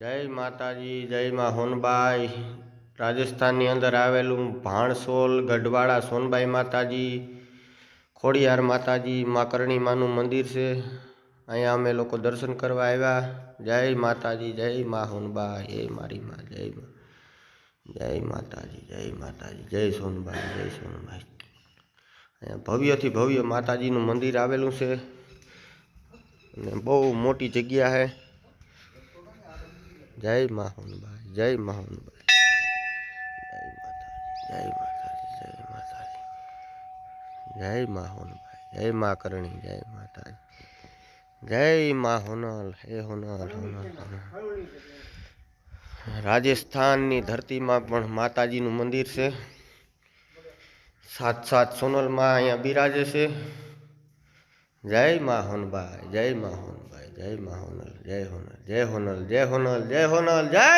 જય માતાજી, જય માં હોનબાઈ। રાજસ્થાનની અંદર આવેલું ભાણસોલ ગઢવાડા સોનબાઈ માતાજી, ખોડિયાર માતાજી, માં કરણી માનું મંદિર છે। અહીંયા અમે લોકો દર્શન કરવા આવ્યા। જય માતાજી, જય માં હોનબાઈ, એ મારી માં, જય માતાજી, જય માતાજી, જય સોનબાઈ, જય સોનબાઈ। અહીંયા ભવ્યથી ભવ્ય માતાજીનું મંદિર આવેલું છે અને બહુ મોટી જગ્યા છે। જય માં હોનબાઈ, જય માં હોનબાઈ, જય માતાજી, જય માતાજી, જય માં હોનબાઈ, જય માં કરણી, જય માતાજી, જય માં હોનલ, હે હોનલ, હોનલ, હોનલ। રાજસ્થાનની ધરતીમાં પણ માતાજીનું મંદિર છે। સાત સોનલમાં અહીંયા બિરાજે છે। જય માં હોનબાઈ, જય માં હોનબાઈ, જય માં હોનલ, જય હોનલ, જય હોનલ, જય હોનલ, જય હોનલ, જય